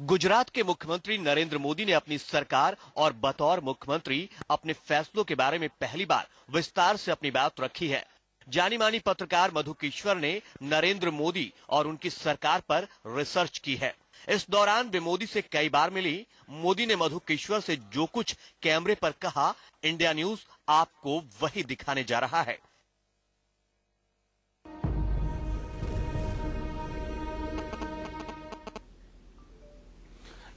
गुजरात के मुख्यमंत्री नरेंद्र मोदी ने अपनी सरकार और बतौर मुख्यमंत्री अपने फैसलों के बारे में पहली बार विस्तार से अपनी बात रखी है। जानी मानी पत्रकार मधु किश्वर ने नरेंद्र मोदी और उनकी सरकार पर रिसर्च की है। इस दौरान वे मोदी से कई बार मिली। मोदी ने मधु किश्वर से जो कुछ कैमरे पर कहा, इंडिया न्यूज आपको वही दिखाने जा रहा है।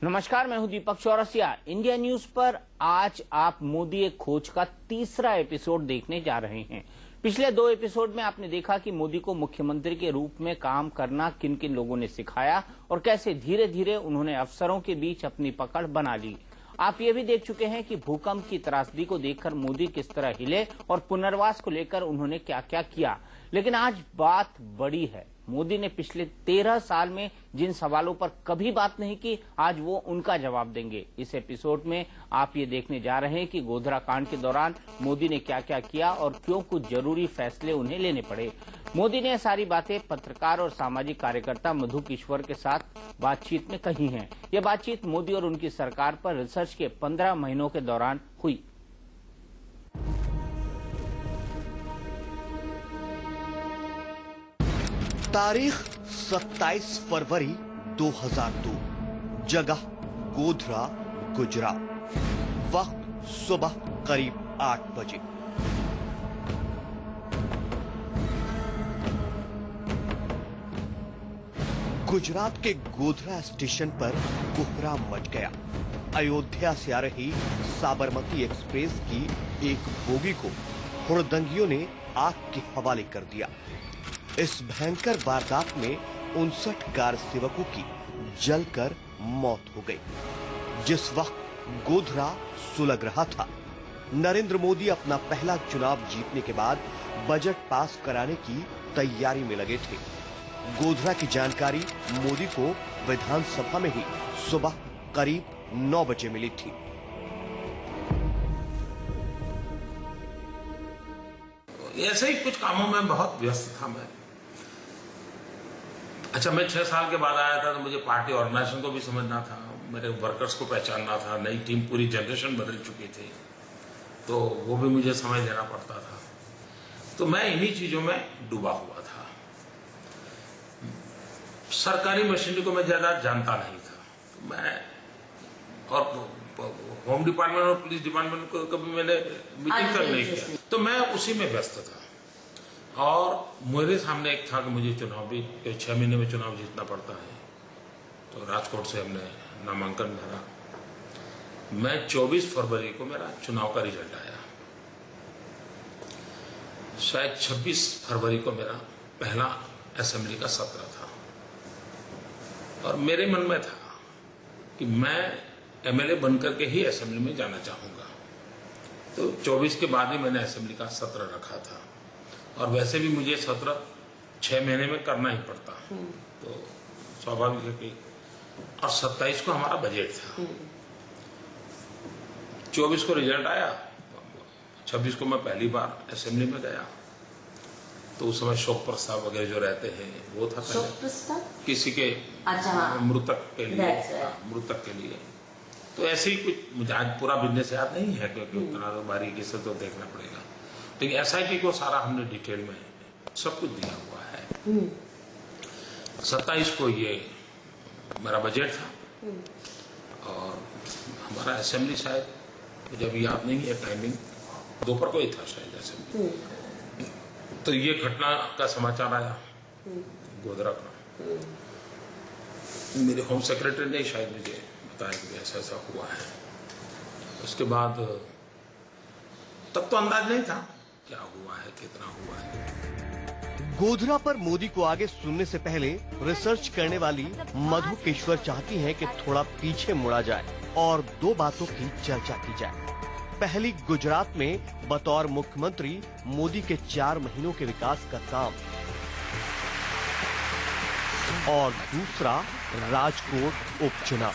नमस्कार, मैं हूं दीपक चौरसिया। इंडिया न्यूज पर आज आप मोदी एक खोज का तीसरा एपिसोड देखने जा रहे हैं। पिछले 2 एपिसोड में आपने देखा कि मोदी को मुख्यमंत्री के रूप में काम करना किन किन लोगों ने सिखाया और कैसे धीरे धीरे उन्होंने अफसरों के बीच अपनी पकड़ बना ली। आप ये भी देख चुके हैं कि भूकंप की त्रासदी को देखकर मोदी किस तरह हिले और पुनर्वास को लेकर उन्होंने क्या क्या किया। लेकिन आज बात बड़ी है। मोदी ने पिछले 13 साल में जिन सवालों पर कभी बात नहीं की, आज वो उनका जवाब देंगे। इस एपिसोड में आप ये देखने जा रहे हैं कि गोधरा कांड के दौरान मोदी ने क्या क्या किया और क्यों कुछ जरूरी फैसले उन्हें लेने पड़े। मोदी ने सारी बातें पत्रकार और सामाजिक कार्यकर्ता मधु किश्वर के साथ बातचीत में कही हैं। ये बातचीत मोदी और उनकी सरकार पर रिसर्च के 15 महीनों के दौरान हुई। तारीख 27 फरवरी 2002, जगह गोधरा, गुजरात। वक्त सुबह करीब 8 बजे। गुजरात के गोधरा स्टेशन पर कोहराम मच गया। अयोध्या से आ रही साबरमती एक्सप्रेस की एक बोगी को हुड़दंगियों ने आग के हवाले कर दिया। इस भयंकर वारदात में 59 कार सेवकों की जलकर मौत हो गई। जिस वक्त गोधरा सुलग रहा था, नरेंद्र मोदी अपना पहला चुनाव जीतने के बाद बजट पास कराने की तैयारी में लगे थे। गोधरा की जानकारी मोदी को विधानसभा में ही सुबह करीब 9 बजे मिली थी। ऐसे ही कुछ कामों में बहुत व्यस्त था मैं। अच्छा, मैं 6 साल के बाद आया था तो मुझे पार्टी ऑर्गेनाइजेशन को भी समझना था, मेरे वर्कर्स को पहचानना था। नई टीम, पूरी जनरेशन बदल चुकी थी, तो वो भी मुझे समय देना पड़ता था। तो मैं इन्हीं चीजों में डूबा हुआ था। सरकारी मशीनरी को मैं ज्यादा जानता नहीं था। मैं और होम डिपार्टमेंट और पुलिस डिपार्टमेंट को कभी मैंने मीटिंग तक नहीं किया, तो मैं उसी में व्यस्त था। और मेरे सामने एक था कि मुझे चुनाव भी 6 महीने में चुनाव जीतना पड़ता है। तो राजकोट से हमने नामांकन भरा। मैं 24 फरवरी को मेरा चुनाव का रिजल्ट आया। शायद 26 फरवरी को मेरा पहला असेंबली का सत्र था और मेरे मन में था कि मैं एमएलए बनकर के ही असेंबली में जाना चाहूंगा। तो 24 के बाद ही मैंने असेंबली का सत्र रखा था और वैसे भी मुझे सत्र 6 महीने में करना ही पड़ता, तो स्वाभाविक है कि। और 27 को हमारा बजट था। 24 को रिजल्ट आया, 26 को मैं पहली बार असेंबली में गया। तो उस समय शोक प्रस्ताव वगैरह जो रहते हैं वो था पहले किसी के मृतक के लिए। तो ऐसे ही कुछ, मुझे आज पूरा बिजनेस याद नहीं है क्योंकि उतना तो बारीकी से तो देखना पड़ेगा, लेकिन एसआईटी को सारा हमने डिटेल में सब कुछ दिया हुआ है। 27 को ये मेरा बजट था और हमारा असेंबली शायद, मुझे अभी याद नहीं है टाइमिंग, दोपहर को ही था शायद असेंबली। तो ये घटना का समाचार आया गोधरा का। मेरे होम सेक्रेटरी ने शायद मुझे बताया कि ऐसा ऐसा हुआ है। उसके बाद तब तो अंदाज नहीं था क्या हुआ है, कितना हुआ है। गोधरा पर मोदी को आगे सुनने से पहले रिसर्च करने वाली मधु किश्वर चाहती हैं कि थोड़ा पीछे मुड़ा जाए और 2 बातों की चर्चा की जाए। पहली, गुजरात में बतौर मुख्यमंत्री मोदी के 4 महीनों के विकास का काम, और दूसरा राजकोट उपचुनाव।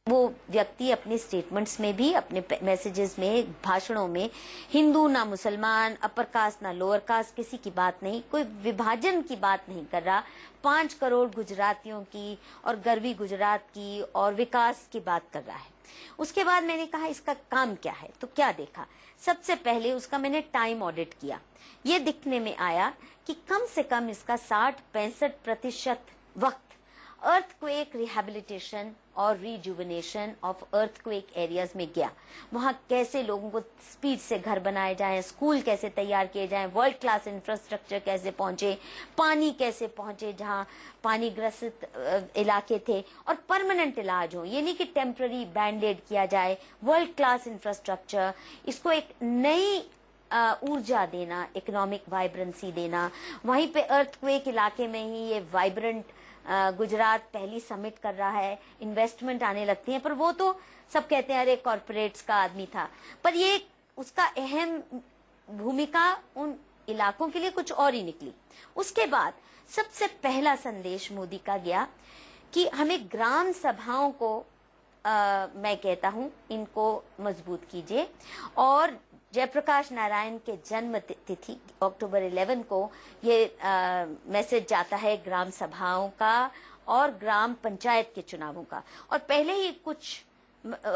वो व्यक्ति अपने स्टेटमेंट्स में भी, अपने मैसेजेस में, भाषणों में हिंदू ना मुसलमान, अपर कास्ट ना लोअर कास्ट, किसी की बात नहीं, कोई विभाजन की बात नहीं कर रहा। 5 करोड़ गुजरातियों की और गर्वी गुजरात की और विकास की बात कर रहा है। उसके बाद मैंने कहा इसका काम क्या है, तो क्या देखा, सबसे पहले उसका मैंने टाइम ऑडिट किया। ये दिखने में आया कि कम से कम इसका 60-65% वक्त अर्थक्वेक रिहैबिलिटेशन और रिजुविनेशन ऑफ अर्थक्वेक एरियाज में गया। वहां कैसे लोगों को स्पीड से घर बनाए जाएं, स्कूल कैसे तैयार किए जाएं, वर्ल्ड क्लास इंफ्रास्ट्रक्चर कैसे पहुंचे, पानी कैसे पहुंचे जहां पानी ग्रसित इलाके थे, और परमानेंट इलाज हो। ये नहीं कि टेम्पररी बैंडेड किया जाए, वर्ल्ड क्लास इंफ्रास्ट्रक्चर, इसको एक नई ऊर्जा देना, इकोनॉमिक वाइब्रेंसी देना। वहीं पे अर्थक्वेक इलाके में ही ये वाइब्रेंट गुजरात पहली समिट कर रहा है, इन्वेस्टमेंट आने लगती है, पर वो तो सब कहते हैं अरे कॉर्पोरेट्स का आदमी था, पर ये उसका अहम भूमिका उन इलाकों के लिए कुछ और ही निकली। उसके बाद सबसे पहला संदेश मोदी का गया कि हमें ग्राम सभाओं को मैं कहता हूं इनको मजबूत कीजिए। और जयप्रकाश नारायण के जन्म तिथि अक्टूबर 11 को ये मैसेज जाता है ग्राम सभाओं का और ग्राम पंचायत के चुनावों का। और पहले ही कुछ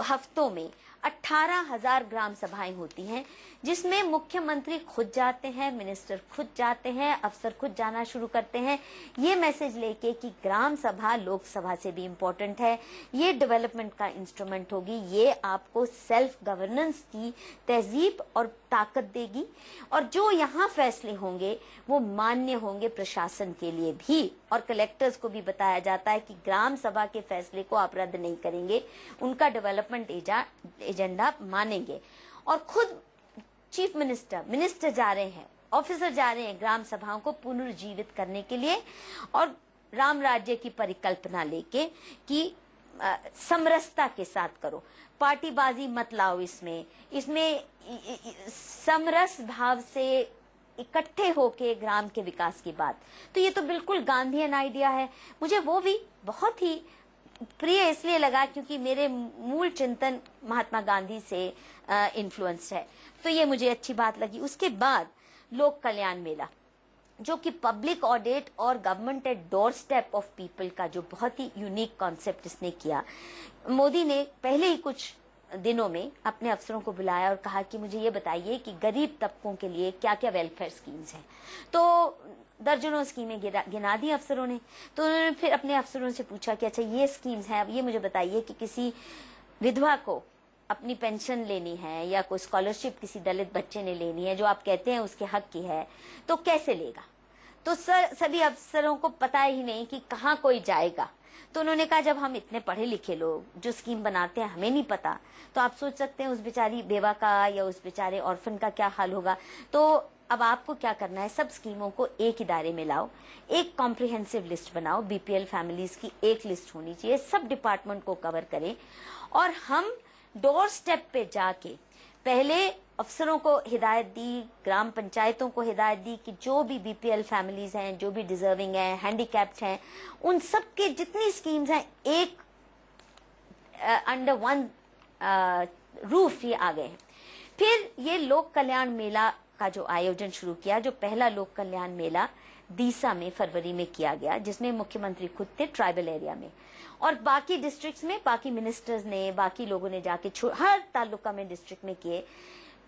हफ्तों में 18,000 ग्राम सभाएं होती हैं, जिसमें मुख्यमंत्री खुद जाते हैं, मिनिस्टर खुद जाते हैं, अफसर खुद जाना शुरू करते हैं, ये मैसेज लेके कि ग्राम सभा लोकसभा से भी इम्पोर्टेंट है, ये डेवलपमेंट का इंस्ट्रूमेंट होगी, ये आपको सेल्फ गवर्नेंस की तहजीब और ताकत देगी, और जो यहाँ फैसले होंगे वो मान्य होंगे प्रशासन के लिए भी। और कलेक्टर्स को भी बताया जाता है कि ग्राम सभा के फैसले को आप रद्द नहीं करेंगे, उनका डेवलपमेंट एजेंडा मानेंगे। और खुद चीफ मिनिस्टर जा रहे हैं, ऑफिसर जा रहे हैं ग्राम सभाओं को पुनर्जीवित करने के लिए, और राम राज्य की परिकल्पना लेके कि समरसता के साथ करो, पार्टीबाजी मत लाओ, इसमें समरस भाव से इकट्ठे होके ग्राम के विकास की बात। तो ये तो बिल्कुल गांधीयन आइडिया है। मुझे वो भी बहुत ही प्रिय इसलिए लगा क्योंकि मेरे मूल चिंतन महात्मा गांधी से इन्फ्लुएंस्ड है, तो ये मुझे अच्छी बात लगी। उसके बाद लोक कल्याण मेला, जो कि पब्लिक ऑडिट और government at door step of people का जो बहुत ही यूनिक कॉन्सेप्ट इसने किया। मोदी ने पहले ही कुछ दिनों में अपने अफसरों को बुलाया और कहा कि मुझे ये बताइए कि गरीब तबकों के लिए क्या क्या वेलफेयर स्कीम्स हैं। तो दर्जनों स्कीमें गिना दी अफसरों ने। तो उन्होंने फिर अपने अफसरों से पूछा कि अच्छा ये स्कीम्स हैं, अब ये मुझे बताइए कि किसी विधवा को अपनी पेंशन लेनी है या कोई स्कॉलरशिप किसी दलित बच्चे ने लेनी है जो आप कहते हैं उसके हक की है, तो कैसे लेगा। तो सभी अफसरों को पता ही नहीं कि कहाँ कोई जाएगा। तो उन्होंने कहा जब हम इतने पढ़े लिखे लोग जो स्कीम बनाते हैं हमें नहीं पता, तो आप सोच सकते हैं उस बेचारी बेवा का या उस बेचारे ऑर्फन का क्या हाल होगा। तो अब आपको क्या करना है, सब स्कीमों को एक ही दायरे में लाओ, एक कॉम्प्रिहेंसिव लिस्ट बनाओ, बीपीएल फैमिलीज की एक लिस्ट होनी चाहिए, सब डिपार्टमेंट को कवर करें। और हम डोर स्टेप पे जाके पहले अफसरों को हिदायत दी, ग्राम पंचायतों को हिदायत दी कि जो भी बीपीएल फैमिलीज हैं, जो भी डिजर्विंग हैं, हैंडीकैप्ड हैं, उन सब के जितनी स्कीम्स हैं एक अंडर वन रूफ ये आ गए हैं। फिर ये लोक कल्याण मेला का जो आयोजन शुरू किया, जो पहला लोक कल्याण मेला दीसा में फरवरी में किया गया, जिसमें मुख्यमंत्री खुद थे ट्राइबल एरिया में, और बाकी डिस्ट्रिक्ट्स में बाकी मिनिस्टर्स ने, बाकी लोगों ने जाके हर तालुका में डिस्ट्रिक्ट में किए।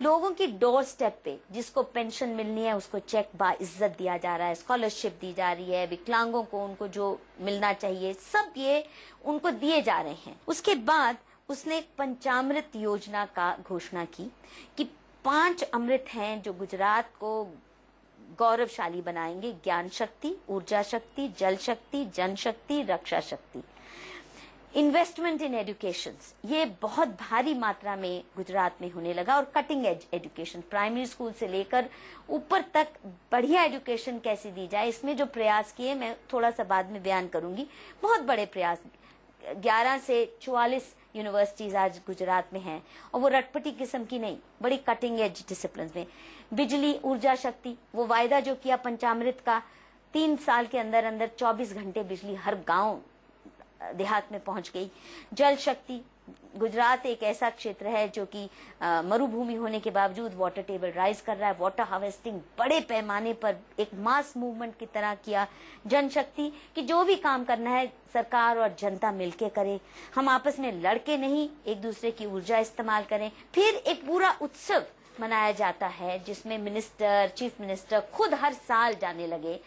लोगों की डोर स्टेप पे जिसको पेंशन मिलनी है उसको चेक बाइज्जत दिया जा रहा है, स्कॉलरशिप दी जा रही है, विकलांगों को उनको जो मिलना चाहिए सब ये उनको दिए जा रहे हैं। उसके बाद उसने पंचामृत योजना का घोषणा की कि 5 अमृत हैं जो गुजरात को गौरवशाली बनाएंगे, ज्ञान शक्ति, ऊर्जा शक्ति, जल शक्ति, जन शक्ति, रक्षा शक्ति। इन्वेस्टमेंट इन एजुकेशन ये बहुत भारी मात्रा में गुजरात में होने लगा, और cutting edge education, primary school से लेकर ऊपर तक बढ़िया एजुकेशन कैसे दी जाए, इसमें जो प्रयास किए मैं थोड़ा सा बाद में बयान करूंगी। बहुत बड़े प्रयास, 11 से 44 यूनिवर्सिटीज आज गुजरात में हैं, और वो रटपटी किस्म की नहीं, बड़ी कटिंग एज डिसिप्लिन में। बिजली, ऊर्जा शक्ति, वो वायदा जो किया पंचामृत का, 3 साल के अंदर अंदर 24 घंटे बिजली हर गांव देहात में पहुंच गई। जल शक्ति, गुजरात एक ऐसा क्षेत्र है जो कि मरुभूमि होने के बावजूद वाटर टेबल राइज कर रहा है। वाटर हार्वेस्टिंग बड़े पैमाने पर एक मास मूवमेंट की तरह किया। जनशक्ति कि जो भी काम करना है सरकार और जनता मिलके करे, हम आपस में लड़के नहीं, एक दूसरे की ऊर्जा इस्तेमाल करें। फिर एक पूरा उत्सव मनाया जाता है जिसमें मिनिस्टर, चीफ मिनिस्टर खुद हर साल जाने लगे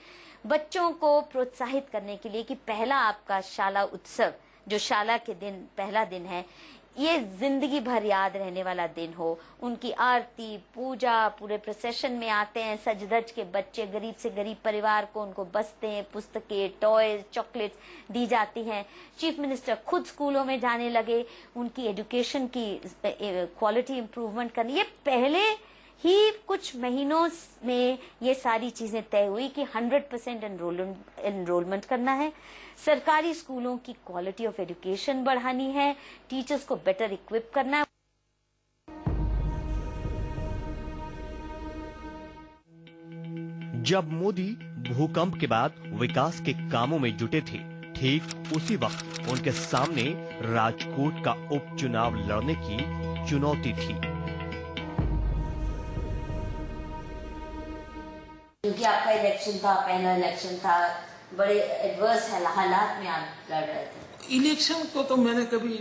बच्चों को प्रोत्साहित करने के लिए कि पहला आपका शाला उत्सव, जो शाला के दिन पहला दिन है, ये जिंदगी भर याद रहने वाला दिन हो। उनकी आरती, पूजा, पूरे प्रोसेशन में आते हैं सज धज के बच्चे, गरीब से गरीब परिवार को उनको बस्ते, पुस्तकें, टॉयज, चॉकलेट्स दी जाती हैं। चीफ मिनिस्टर खुद स्कूलों में जाने लगे, उनकी एजुकेशन की क्वालिटी इंप्रूवमेंट करनी। ये पहले ही कुछ महीनों में ये सारी चीजें तय हुई कि 100% एनरोलमेंट करना है, सरकारी स्कूलों की क्वालिटी ऑफ एजुकेशन बढ़ानी है, टीचर्स को बेटर इक्विप करना है। जब मोदी भूकंप के बाद विकास के कामों में जुटे थे, ठीक उसी वक्त उनके सामने राजकोट का उपचुनाव लड़ने की चुनौती थी। क्योंकि आपका इलेक्शन था, पहला इलेक्शन था, बड़े एडवर्स हालात में आप लड़ रहे थे। इलेक्शन को तो मैंने कभी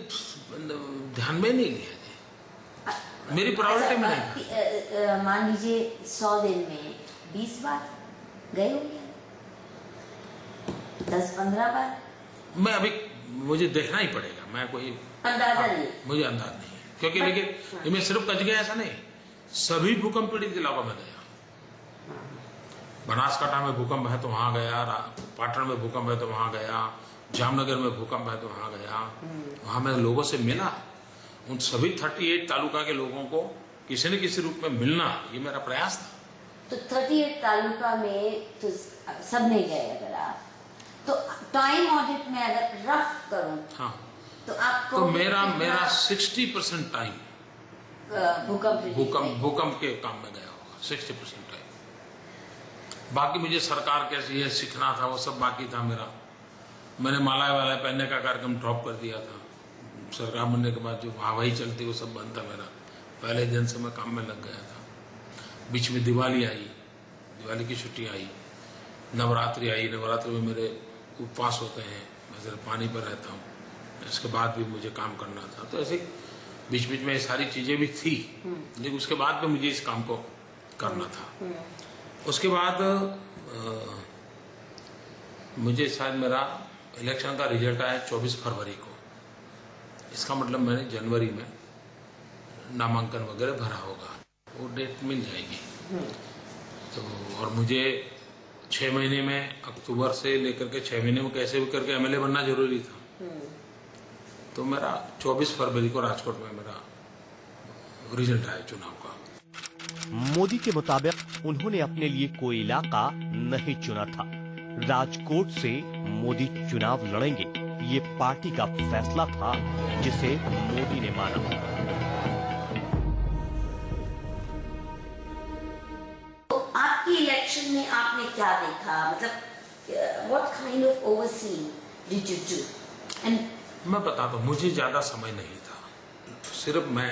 ध्यान में नहीं लिया, मेरी प्रायोरिटी में नहीं। मान लीजिए 100 दिन में 20 बार गए होंगे, 10-15 बार। मैं अभी मुझे देखना ही पड़ेगा, मैं कोई अंदाजा नहीं, मुझे अंदाज नहीं है। क्योंकि लेकिन मैं सिर्फ कच गया ऐसा नहीं, सभी भूकंप पीड़ित इलाकों में गया। बनासकांठा में भूकंप है तो वहां गया, पाटन में भूकंप है तो वहां गया, जामनगर में भूकंप है तो वहां गया। वहां मैं लोगों से मिला, उन सभी 38 तालुका के लोगों को किसी न किसी रूप में मिलना, ये मेरा प्रयास था। तो 38 तालुका में तो सब नहीं गए। अगर आप तो टाइम ऑडिट में अगर रफ करूं, हाँ, तो आपको तो मेरा 60% टाइम भूकंप के काम में गया होगा, 60% टाइम। बाकी मुझे सरकार कैसी है सीखना था, वो सब बाकी था मेरा। मैंने माला वाला पहनने का कार्यक्रम ड्रॉप कर दिया था। सरकार बनने के बाद जो हवाई चलती वो सब बंद था मेरा। पहले दिन से मैं काम में लग गया था। बीच में दिवाली आई, दिवाली की छुट्टी आई, नवरात्रि आई, नवरात्रि में मेरे उपवास होते हैं, मैं सिर्फ पानी पर रहता हूँ, इसके बाद भी मुझे काम करना था। तो ऐसे बीच बीच में ये सारी चीजें भी थी, लेकिन उसके बाद भी मुझे इस काम को करना था। उसके बाद मुझे शायद मेरा इलेक्शन का रिजल्ट आया 24 फरवरी को। इसका मतलब मैंने जनवरी में नामांकन वगैरह भरा होगा, वो डेट मिल जाएगी। तो और मुझे 6 महीने में, अक्टूबर से लेकर के 6 महीने में कैसे भी करके एमएलए बनना जरूरी था। तो मेरा 24 फरवरी को राजकोट में मेरा रिजल्ट आया चुनाव का। मोदी के मुताबिक उन्होंने अपने लिए कोई इलाका नहीं चुना था। राजकोट से मोदी चुनाव लड़ेंगे, ये पार्टी का फैसला था जिसे मोदी ने माना। तो आपकी इलेक्शन में आपने क्या देखा, मतलब what kind of overseeing did you do? And मैं बताता हूँ, मुझे ज्यादा समय नहीं था। सिर्फ मैं,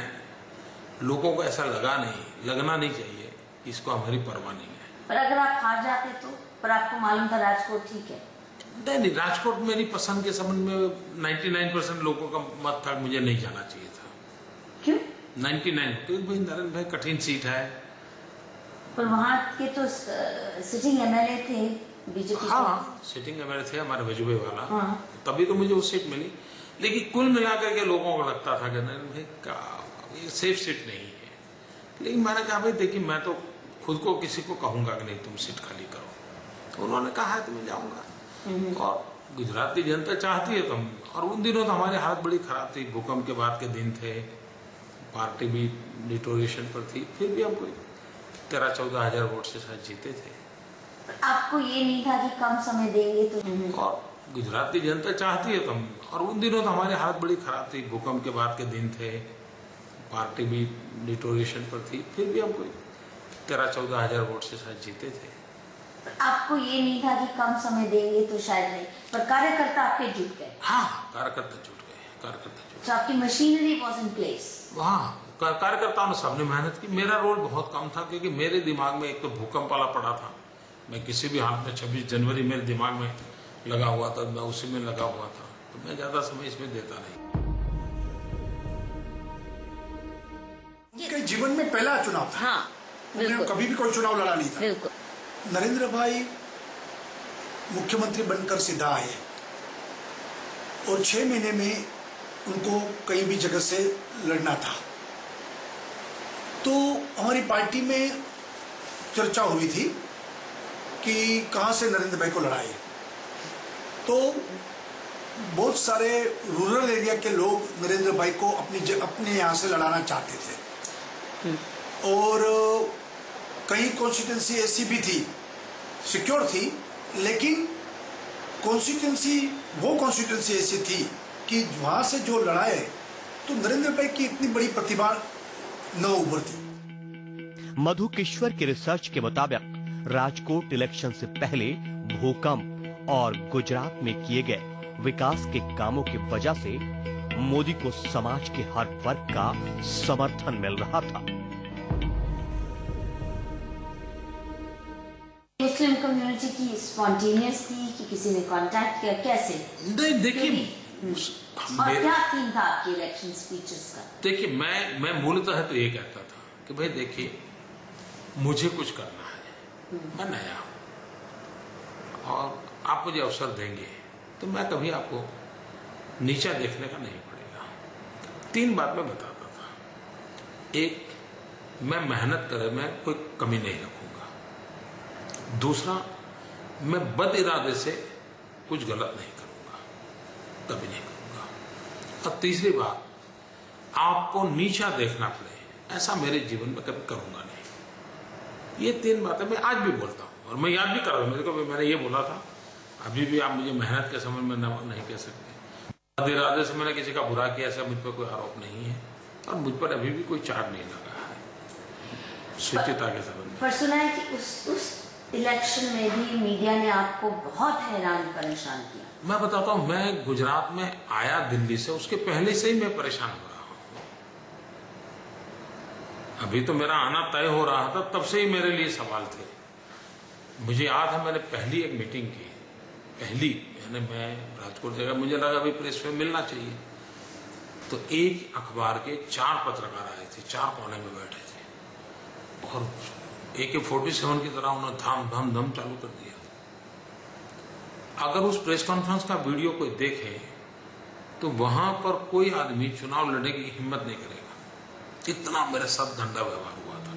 लोगों को ऐसा लगना नहीं चाहिए कि इसको हमारी परवाह नहीं है। पर अगर आप हार जाते तो? पर आपको मालूम था राजकोट ठीक है? नहीं, राजकोट मेरी पसंद के संबंध में 99% लोगों का मत था, मुझे नहीं जाना चाहिए था। क्यों 99? क्योंकि भाई नारायण भाई कठिन सीट है। पर वहाँ के तो सिटिंग एमएलए थे बीजेपी। हाँ, सिटिंग एमएलए थे हमारे वजूबे वाला। हाँ। तभी तो मुझे वो सीट मिली। लेकिन कुल मिलाकर के लोगों को लगता था कि नारायण भाई का ये सेफ सीट नहीं है। लेकिन मैंने कहा भाई देखिए, मैं तो खुद को किसी को कहूंगा कि नहीं तुम सीट खाली करो। तो उन्होंने कहा है तो मैं जाऊंगा। और गुजरात की जनता चाहती है तुम। और उन दिनों तो हमारी हालत बड़ी खराब थी, भूकंप के बाद के दिन थे, पार्टी भी डिटोरेशन पर थी, फिर भी हम कोई 13-14 हजार वोट से शायद जीते थे। आपको ये नहीं था कि कम समय देंगे तो? और गुजरात की जनता चाहती है तुम। और उन दिनों तो हमारी हालत बड़ी खराब थी, भूकंप के बाद के दिन थे, पार्टी भी डिटोरेशन पर थी, फिर भी हम कोई 13-14 हजार वोट से शायद जीते थे। आपको ये नहीं था कि कम समय देंगे तो शायद नहीं, पर कार्यकर्ता आपके जुट गए? हाँ, कार्यकर्ता जुट गए। कार्यकर्ता। आपकी मशीनरी वाज इन प्लेस? हाँ, कार्यकर्ताओं ने सबने मेहनत की। मेरा रोल बहुत कम था क्योंकि मेरे दिमाग में एक तो भूकंप वाला पड़ा था। मैं किसी भी हालत में 26 जनवरी मेरे दिमाग में लगा हुआ था, मैं उसी में लगा हुआ था, तो मैं ज्यादा समय इसमें देता नहीं। उनके जीवन में पहला चुनाव था। हाँ, उन्होंने कभी भी कोई चुनाव लड़ा नहीं था। बिल्कुल। नरेंद्र भाई मुख्यमंत्री बनकर सीधा आए और 6 महीने में उनको कहीं भी जगह से लड़ना था। तो हमारी पार्टी में चर्चा हुई थी कि कहां से नरेंद्र भाई को लड़ाए। तो बहुत सारे रूरल एरिया के लोग नरेंद्र भाई को अपने यहाँ से लड़ाना चाहते थे और कई कॉन्स्टिट्यूंसी ऐसी भी थी, सिक्योर थी, लेकिन कॉन्स्टिट्यूंसी ऐसी थी कि वहां से जो लड़ाए तो नरेंद्र भाई की इतनी बड़ी प्रतिभा न उभरती। मधु किश्वर के रिसर्च के मुताबिक राजकोट इलेक्शन से पहले भूकंप और गुजरात में किए गए विकास के कामों की वजह से मोदी को समाज के हर वर्ग का समर्थन मिल रहा था। मुस्लिम कम्युनिटी की स्पॉन्टेनियस थी कि किसी ने कांटेक्ट किया, कैसे? नहीं, देखिए, और क्या थीम था आपके इलेक्शन स्पीचेस का? देखिए, मैं मूलतः तो ये कहता था कि भाई देखिए, मुझे कुछ करना है, मैं नया हूं और आप मुझे अवसर देंगे तो मैं कभी आपको नीचा देखने का नहीं पड़ेगा। 3 बात मैं बताता था। एक, मैं मेहनत करे मैं कोई कमी नहीं रखूंगा। दूसरा, मैं बद इरादे से कुछ गलत नहीं करूंगा, कभी नहीं करूंगा। और तीसरी बात, आपको नीचा देखना पड़े ऐसा मेरे जीवन में कभी करूंगा नहीं। ये 3 बातें मैं आज भी बोलता हूं और मैं याद भी कर रहा हूं। मेरे को मैंने ये बोला था, अभी भी आप मुझे मेहनत के समय में नहीं कह सकते। बद इरादे से मैंने किसी का बुरा किया ऐसा मुझ पर कोई आरोप नहीं है और मुझ पर अभी भी कोई चार्ज नहीं लगा है शुचिता के संबंध में। पर सुना है कि उस इलेक्शन में भी मीडिया ने आपको बहुत हैरान परेशान किया। मैं बताता हूं, मैं गुजरात में आया दिल्ली से, उसके पहले से ही मैं परेशान हो रहा हूं। अभी तो मेरा आना तय हो रहा था, तब से ही मेरे लिए सवाल थे। मुझे याद है, मैंने पहली एक मीटिंग की, मैं राजकोट जगह, मुझे लगा भाई प्रेस में मिलना चाहिए, तो एक अखबार के 4 पत्रकार आए थे, 4 कोने में बैठे थे और AK-47 की तरह उन्होंने धाम धाम धम चालू कर दिया। अगर उस प्रेस कॉन्फ्रेंस का वीडियो कोई देखे तो वहां पर कोई आदमी चुनाव लड़ने की हिम्मत नहीं करेगा। इतना मेरे साथ गंदा व्यवहार हुआ था।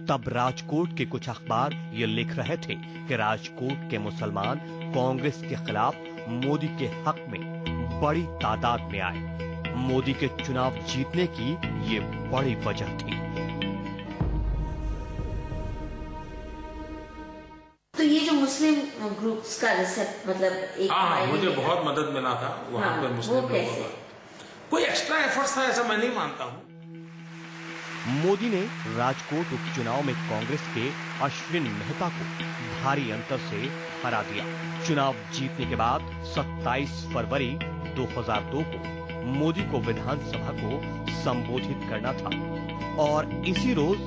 तब राजकोट के कुछ अखबार ये लिख रहे थे कि राजकोट के मुसलमान कांग्रेस के खिलाफ मोदी के हक में बड़ी तादाद में आए। मोदी के चुनाव जीतने की ये बड़ी वजह थी। तो ये जो मुस्लिम ग्रुप्स का रिसेप्ट, मतलब एक मुझे बहुत मदद मिला था वहां पे मुस्लिम लोगों का। कोई एक्स्ट्रा एफर्ट्स था ऐसा मैं नहीं मानता हूं। मोदी ने राजकोट उपचुनाव में कांग्रेस के अश्विन मेहता को भारी अंतर से हरा दिया। चुनाव जीतने के बाद 27 फरवरी 2002 को मोदी को विधानसभा को संबोधित करना था और इसी रोज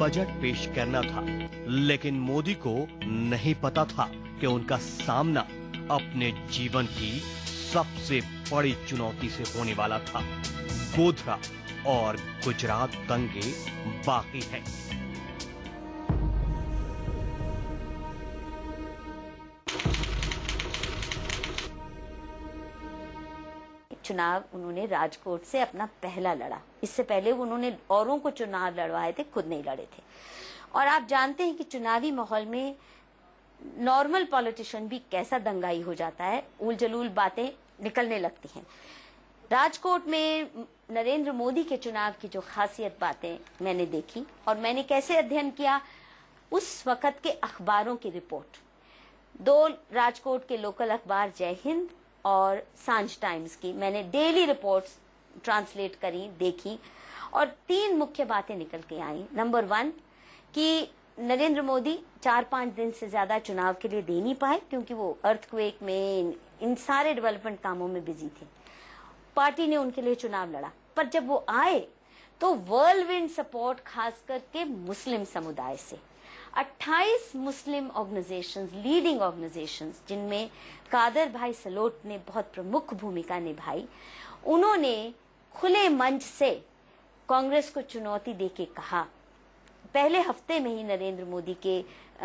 बजट पेश करना था, लेकिन मोदी को नहीं पता था कि उनका सामना अपने जीवन की सबसे बड़ी चुनौती से होने वाला था। गोधरा और गुजरात दंगे बाकी हैं। चुनाव उन्होंने राजकोट से अपना पहला लड़ा। इससे पहले उन्होंने औरों को चुनाव लड़वाए थे, खुद नहीं लड़े थे। और आप जानते हैं कि चुनावी माहौल में नॉर्मल पॉलिटिशियन भी कैसा दंगाई हो जाता है, उल जलूल बातें निकलने लगती हैं। राजकोट में नरेंद्र मोदी के चुनाव की जो खासियत बातें मैंने देखी और मैंने कैसे अध्ययन किया, उस वक्त के अखबारों की रिपोर्ट, 2 राजकोट के लोकल अखबार जय हिंद और सांझ टाइम्स की मैंने डेली रिपोर्ट्स ट्रांसलेट करी, देखी और 3 मुख्य बातें निकल के आई। नंबर 1 कि नरेंद्र मोदी 4-5 दिन से ज्यादा चुनाव के लिए दे नहीं पाए क्योंकि वो अर्थक्वेक में इन सारे डेवलपमेंट कामों में बिजी थे। पार्टी ने उनके लिए चुनाव लड़ा, पर जब वो आए तो वर्ल्डविंड सपोर्ट खास करके मुस्लिम समुदाय से 28 मुस्लिम ऑर्गेनाइजेशंस, लीडिंग ऑर्गेनाइजेशंस, जिनमें कादर भाई सलोट ने बहुत प्रमुख भूमिका निभाई, उन्होंने खुले मंच से कांग्रेस को चुनौती देके कहा, पहले हफ्ते में ही, नरेंद्र मोदी के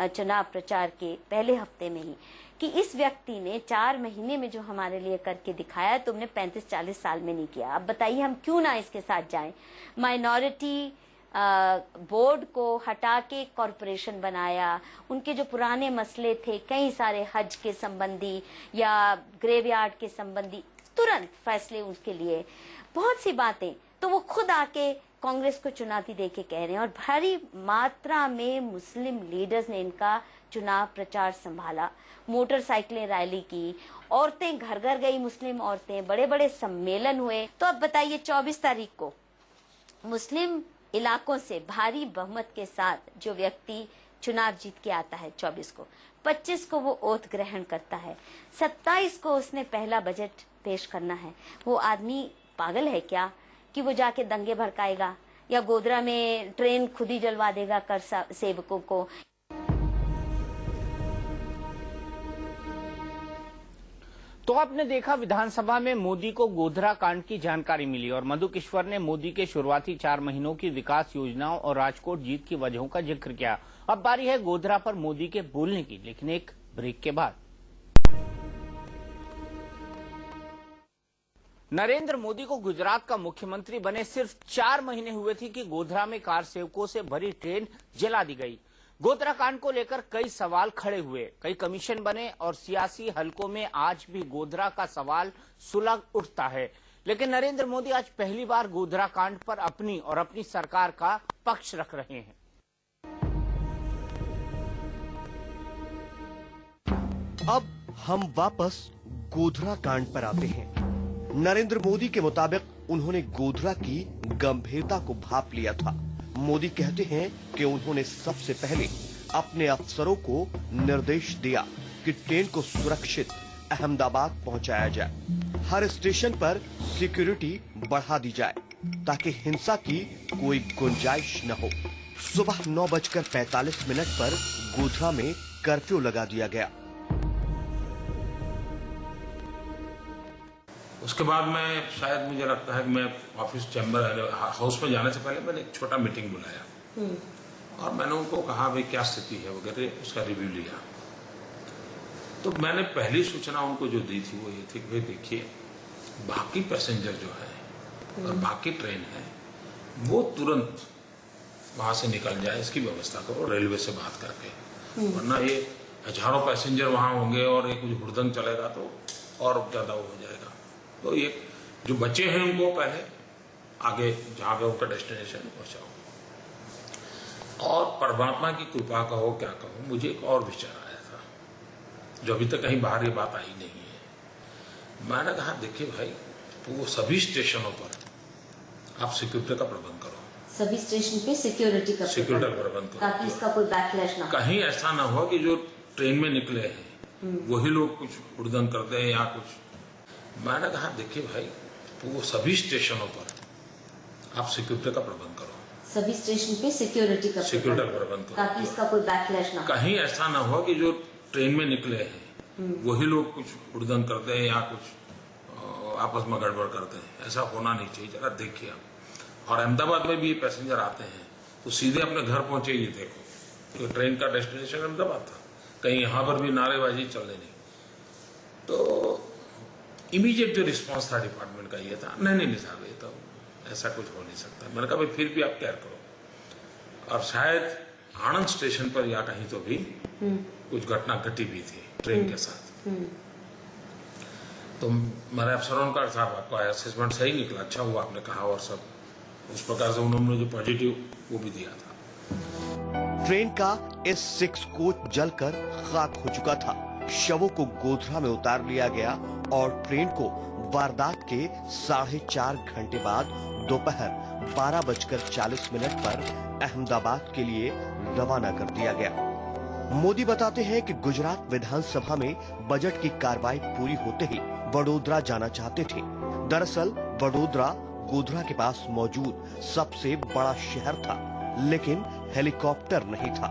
चुनाव प्रचार के पहले हफ्ते में ही, कि इस व्यक्ति ने 4 महीने में जो हमारे लिए करके दिखाया तुमने 35-40 साल में नहीं किया। अब बताइए हम क्यों ना इसके साथ जाएं। माइनॉरिटी बोर्ड को हटा के कॉरपोरेशन बनाया, उनके जो पुराने मसले थे कई सारे हज के संबंधी या ग्रेवयार्ड के संबंधी, तुरंत फैसले उनके लिए, बहुत सी बातें तो वो खुद आके कांग्रेस को चुनौती देके कह रहे हैं। और भारी मात्रा में मुस्लिम लीडर्स ने इनका चुनाव प्रचार संभाला, मोटरसाइकिलें रैली की, औरतें घर घर गई, मुस्लिम औरतें, बड़े बड़े सम्मेलन हुए। तो अब बताइए 24 तारीख को मुस्लिम इलाकों से भारी बहुमत के साथ जो व्यक्ति चुनाव जीत के आता है 24 को, 25 को वो ओथ ग्रहण करता है, 27 को उसने पहला बजट पेश करना है। वो आदमी पागल है क्या कि वो जाके दंगे भड़काएगा या गोधरा में ट्रेन खुद ही जलवा देगा कर सेवकों को। तो आपने देखा विधानसभा में मोदी को गोधरा कांड की जानकारी मिली और मधु किश्वर ने मोदी के शुरुआती 4 महीनों की विकास योजनाओं और राजकोट जीत की वजहों का जिक्र किया। अब बारी है गोधरा पर मोदी के बोलने की, लेकिन एक ब्रेक के बाद। नरेंद्र मोदी को गुजरात का मुख्यमंत्री बने सिर्फ 4 महीने हुए थे कि गोधरा में कार सेवकों से भरी ट्रेन जला दी गई। गोधरा कांड को लेकर कई सवाल खड़े हुए, कई कमीशन बने और सियासी हलकों में आज भी गोधरा का सवाल सुलग उठता है। लेकिन नरेंद्र मोदी आज पहली बार गोधरा कांड पर अपनी और अपनी सरकार का पक्ष रख रहे हैं। अब हम वापस गोधरा कांड पर आते हैं। नरेंद्र मोदी के मुताबिक उन्होंने गोधरा की गंभीरता को भांप लिया था। मोदी कहते हैं कि उन्होंने सबसे पहले अपने अफसरों को निर्देश दिया कि ट्रेन को सुरक्षित अहमदाबाद पहुंचाया जाए, हर स्टेशन पर सिक्योरिटी बढ़ा दी जाए ताकि हिंसा की कोई गुंजाइश न हो। सुबह 9:45 पर गोधरा में कर्फ्यू लगा दिया गया। उसके बाद मैं, शायद मुझे लगता है कि मैं ऑफिस चैम्बर हाउस में जाने से पहले मैंने एक छोटा मीटिंग बुलाया और मैंने उनको कहा भाई क्या स्थिति है वगैरह, उसका रिव्यू लिया। तो मैंने पहली सूचना उनको जो दी थी वो ये थी कि भाई देखिए, बाकी पैसेंजर जो है और बाकी ट्रेन है वो तुरंत वहां से निकल जाए, इसकी व्यवस्था करो रेलवे से बात करके, वरना ये हजारों पैसेंजर वहां होंगे और एक कुछ हुड़दंग चलेगा तो और ज्यादा हो जाएगा। तो ये जो बच्चे हैं उनको पहले आगे जहां पे उनका डेस्टिनेशन पहुंचाओ। और परमात्मा की कृपा कहो क्या कहो, मुझे एक और विचार आया था जो अभी तक कहीं बाहर ये बात आई नहीं है। मैंने कहा देखिए भाई, तो वो सभी स्टेशनों पर आप सिक्योरिटी का प्रबंध करो, सभी स्टेशन पे सिक्योरिटी का प्रबंध करो ताकि इसका कोई बैकलैश ना हो। कहीं ऐसा ना हो कि जो ट्रेन में निकले हैं वही लोग कुछ हुड़दंग कर दें या कुछ। मैंने कहा देखिए भाई, तो वो सभी स्टेशनों पर आप सिक्योरिटी का प्रबंध करो, सभी स्टेशन पे सिक्योरिटी का प्रबंध करो ताकि इसका कोई बैकलैश ना हो। कहीं ऐसा ना हो कि जो ट्रेन में निकले हैं वही लोग कुछ हुड़दंग कर दें या कुछ आपस में गड़बड़ कर दें, ऐसा होना नहीं चाहिए। जरा देखिए आप। और अहमदाबाद में भी ये पैसेंजर आते हैं तो सीधे अपने घर पहुंचे, ये देखो तो ट्रेन का डेस्टिनेशन अहमदाबाद था, कहीं यहां पर भी नारेबाजी चलने नहीं। तो इमीडिएट जो रिस्पांस था डिपार्टमेंट का ये था, नहीं साहब ये तो ऐसा कुछ हो नहीं सकता। मैंने कहा भाई फिर भी आप केयर करो। और शायद आनंद स्टेशन पर या कहीं तो भी कुछ घटना घटी भी थी ट्रेन के साथ। तो मेरे अफसरों का साहब आपका असेसमेंट सही निकला, अच्छा हुआ आपने कहा, और सब उस प्रकार से उन्होंने जो पॉजिटिव वो भी दिया था। ट्रेन का S6 कोच जलकर खाक हो चुका था। शवों को गोधरा में उतार लिया गया और ट्रेन को वारदात के 4.5 घंटे बाद दोपहर 12:40 पर अहमदाबाद के लिए रवाना कर दिया गया। मोदी बताते हैं कि गुजरात विधानसभा में बजट की कार्रवाई पूरी होते ही वडोदरा जाना चाहते थे, दरअसल वडोदरा गोधरा के पास मौजूद सबसे बड़ा शहर था, लेकिन हेलीकॉप्टर नहीं था।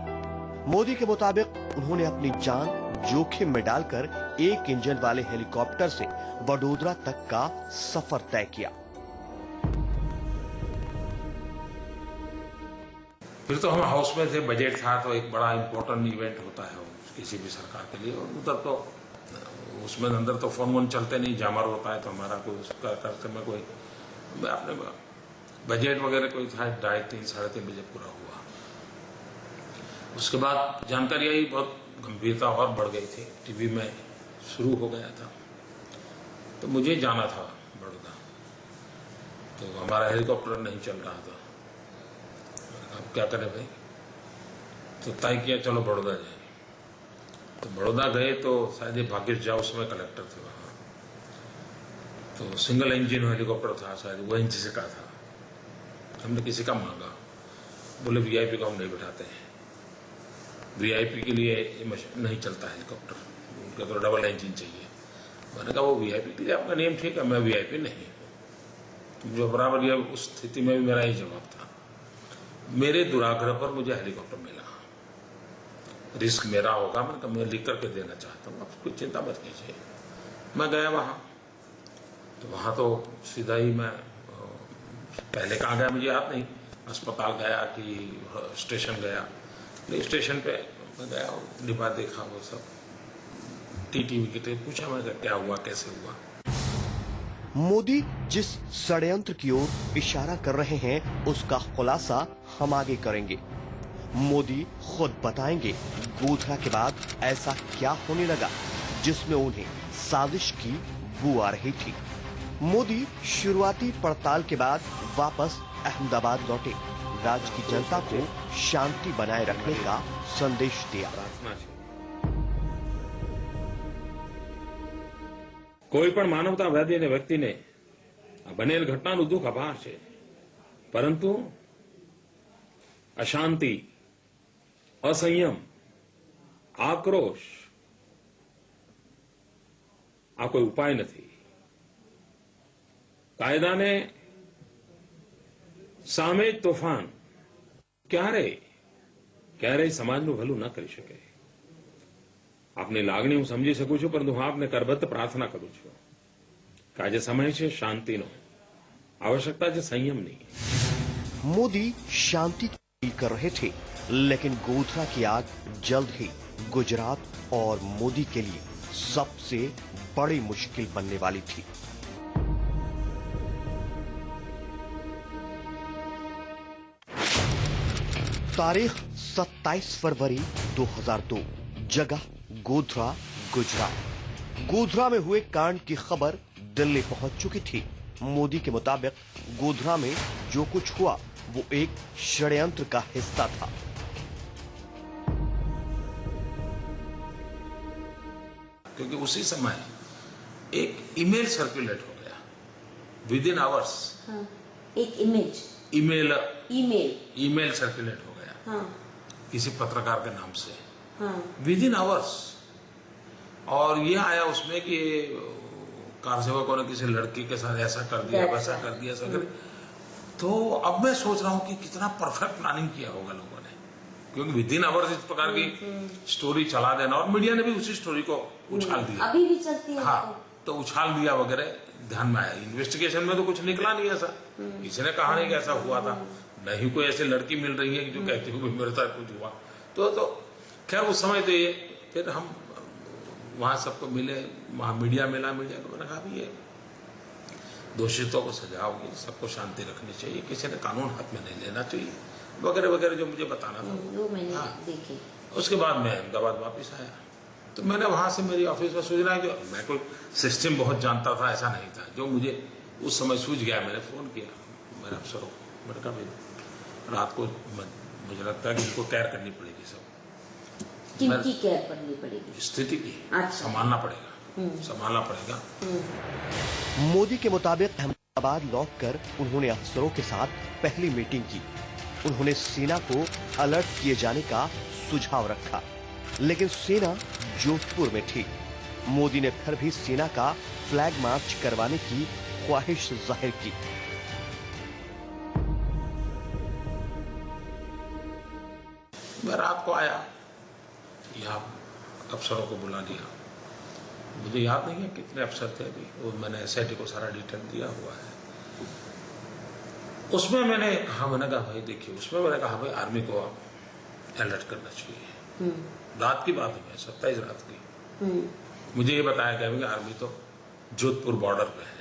मोदी के मुताबिक उन्होंने अपनी जान जोखिम में डालकर एक इंजन वाले हेलीकॉप्टर से वडोदरा तक का सफर तय किया। फिर तो हम हाउस में थे, बजट था, तो एक बड़ा इंपॉर्टेंट इवेंट होता है किसी भी सरकार के लिए। और उधर तो उसमें अंदर तो फोन वोन चलते नहीं, जामर होता है, तो हमारा कोई उसका करते में कोई अपने बजट वगैरह कोई था, 2:30 साढ़े 3 बजे पूरा हुआ। उसके बाद जानकारी आई, बहुत गंभीरता और बढ़ गई थी, टीवी में शुरू हो गया था। तो मुझे जाना था बड़ौदा, तो हमारा हेलीकॉप्टर नहीं चल रहा था। अब क्या करें भाई, तो तय किया चलो बड़ौदा जाए। तो बड़ौदा गए तो शायद ये भाग्यश झा उसमें कलेक्टर थे वहाँ, तो सिंगल इंजन हेलीकॉप्टर था, शायद वो एनसीसी का था। हमने किसी का मांगा, बोले वीआईपी को हम नहीं बैठाते हैं, वीआईपी के लिए नहीं चलता हेलीकॉप्टर, उनका तो डबल इंजन चाहिए। मैंने कहा वो वीआईपी के लिए आपका नियम ठीक है, मैं वीआईपी नहीं हूँ। जो बराबर ये उस स्थिति में भी मेरा ही जवाब था। मेरे दुराग्रह पर मुझे हेलीकॉप्टर मिला, रिस्क मेरा होगा, मैं लिख करके देना चाहता हूँ, आप कोई चिंता मत कीजिए। मैं गया वहाँ, तो वहाँ तो सीधा ही मैं पहले कहाँ गया मुझे याद नहीं, अस्पताल गया कि स्टेशन गया, स्टेशन पे मैं गया और डिब्बा देखा, वो सब टीटी विकेट पूछा, मैं क्या हुआ कैसे हुआ। मोदी जिस षड्यंत्र की ओर इशारा कर रहे हैं उसका खुलासा हम आगे करेंगे। मोदी खुद बताएंगे गोधरा के बाद ऐसा क्या होने लगा जिसमें उन्हें साजिश की बू आ रही थी। मोदी शुरुआती पड़ताल के बाद वापस अहमदाबाद लौटे, राज्य की जनता को शांति बनाए रखने का संदेश दिया। કોઈ પણ માનવતાવાદી અને વ્યક્તિને બનેલ ઘટનાનું દુઃખ અપાર છે, પરંતુ અશાંતિ, અસંયમ, આક્રોશ આ કોઈ ઉપાય નથી। કાયદાને સામે તોફાન ક્યારેય સમાજનું ભલું ન કરી શકે। આપની લાગણી હું સમજી શકું છું, પરંતુ હું આપને કરબદ્ધ પ્રાર્થના કરું છું કે આજે સમય છે શાંતિનો, आवश्यकता है संयमની। मोदी शांति की अपील कर रहे थे, लेकिन गोधरा की आग जल्द ही गुजरात और मोदी के लिए सबसे बड़ी मुश्किल बनने वाली थी। तारीख 27 फरवरी 2002, जगह गोधरा, गुजरात। गोधरा में हुए कांड की खबर दिल्ली पहुंच चुकी थी। मोदी के मुताबिक गोधरा में जो कुछ हुआ वो एक षड्यंत्र का हिस्सा था। क्योंकि उसी समय एक ईमेल सर्कुलेट हो गया विद इन आवर्स। हाँ, एक ईमेल सर्कुलेट हो गया। हाँ, किसी पत्रकार के नाम से। हाँ, विद इन आवर्स। और ये आया उसमें कि कार सेवकों ने किसी लड़की के साथ ऐसा कर दिया, वैसा कर दिया, ऐसा कर। तो अब मैं सोच रहा हूँ कि कितना परफेक्ट प्लानिंग किया होगा लोगों ने, क्योंकि विद इन आवर्स इस प्रकार की स्टोरी चला देना, और मीडिया ने भी उसी स्टोरी को उछाल दिया। अभी भी चलती है। हाँ, तो उछाल दिया वगैरह, ध्यान में आया। इन्वेस्टिगेशन में तो कुछ निकला नहीं ऐसा, किसी ने कहा नहीं कि ऐसा हुआ था, नहीं कोई ऐसी लड़की मिल रही है जो कहती है मेरे साथ कुछ हुआ। तो खैर उस समय तो ये फिर हम वहां सबको मिले, वहां मीडिया मिला, मीडिया को मैंने कहा भी ये दोषितों को सजा होगी, सबको शांति रखनी चाहिए, किसी ने कानून हाथ में नहीं लेना चाहिए, वगैरह वगैरह जो मुझे बताना था वो मैंने देखी। उसके बाद मैं अहमदाबाद वापस आया, तो मैंने वहां से मेरी ऑफिस में सूचना कि मैं कोई सिस्टम बहुत जानता था ऐसा नहीं था, जो मुझे उस समय सूझ गया। मैंने फोन किया मेरे अफसरों को, मैंने कहा भाई रात को मुझे लगता है कि इनको केयर करनी पड़ेगी, सब किनकी केयर करनी पड़ेगी, स्थिति की। अच्छा। संभालना पड़ेगा। मोदी के मुताबिक अहमदाबाद लौटकर उन्होंने अफसरों के साथ पहली मीटिंग की। उन्होंने सेना को अलर्ट किए जाने का सुझाव रखा, लेकिन सेना जोधपुर में थी। मोदी ने फिर भी सेना का फ्लैग मार्च करवाने की ख्वाहिश जाहिर की। मैं रात को आया, यहाँ अफसरों को बुला लिया। मुझे याद नहीं है कितने अफसर थे अभी, वो मैंने SIT को सारा डिटेल दिया हुआ है। उसमें मैंने कहा भाई देखिए, उसमें मैंने कहा भाई आर्मी को आप अलर्ट करना चाहिए। रात की बात है, 27 रात की। मुझे ये बताया गया कि आर्मी तो जोधपुर बॉर्डर पे है,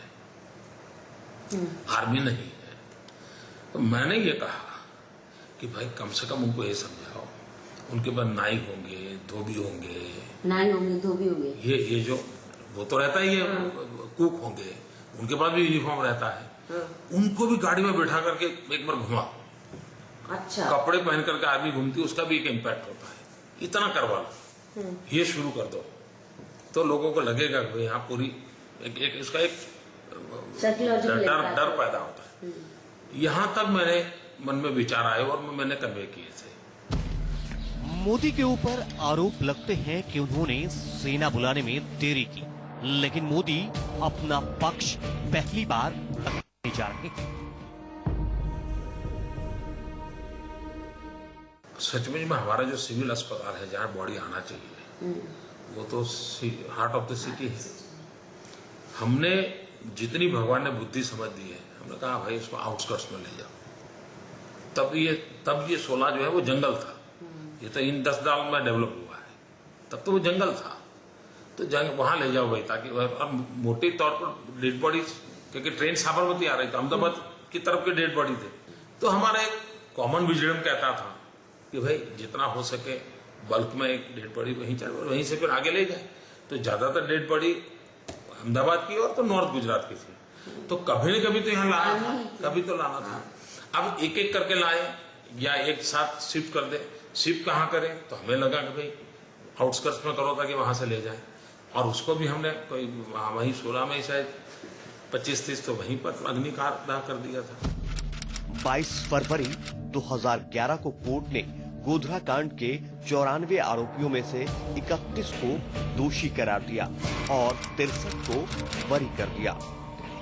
आर्मी नहीं है। तो मैंने ये कहा कि भाई कम से कम उनको ये समझाओ, उनके पास नाई होंगे, धोबी होंगे, धोबी होंगे, ये जो वो तो रहता ही है, कुक होंगे, उनके पास भी यूनिफॉर्म रहता है। उनको भी गाड़ी में बैठा करके एक बार घुमा। अच्छा, कपड़े पहन करके आर्मी घूमती है, उसका भी एक इम्पैक्ट होता है। इतना करवा लो, ये शुरू कर दो, तो लोगों को लगेगा कि यहाँ पूरी इसका एक डर पैदा होता है। यहाँ तक मेरे मन में विचार आए और मैंने कन्वे किए थे। मोदी के ऊपर आरोप लगते हैं कि उन्होंने सेना बुलाने में देरी की, लेकिन मोदी अपना पक्ष पहली बार रखने जा रहे हैं। सचमुच में हमारा जो सिविल अस्पताल है, जहाँ बॉडी आना चाहिए, वो तो हार्ट ऑफ द सिटी है। हमने जितनी भगवान ने बुद्धि समझ दी है, हमने कहा भाई इसको आउटस्कर्ट्स में ले जाओ। तब ये 16 जो है वो जंगल था, ये तो इन 10 साल में डेवलप हुआ है। तब तो वो जंगल था, तो वहां ले जाओ भाई, ताकि और मोटे तौर पर डेड बॉडी, क्योंकि ट्रेन साबरमती आ रही थी, अहमदाबाद की तरफ के डेड बॉडी थे। तो हमारा एक कॉमन विजडम कहता था कि भाई जितना हो सके बल्क में एक डेड बॉडी वहीं चल, वहीं से फिर आगे ले जाए। तो ज्यादातर डेड बॉडी अहमदाबाद की और तो नॉर्थ गुजरात की थी। तो कभी न कभी तो यहाँ लाना था, कभी तो लाना था। अब एक एक करके लाए या एक साथ शिफ्ट कर दे, शिफ्ट कहाँ करें, तो हमें लगा कि भाई आउटस्कर्ट्स में करो ताकि वहां से ले जाए। और उसको भी हमने कोई वहीं 16 में शायद 25-30 तो वहीं पर अग्निकांड कर दिया था। 22 फरवरी 2011 को कोर्ट ने गोधरा कांड के 94 आरोपियों में से 31 को दोषी करार दिया और 63 को बरी कर दिया।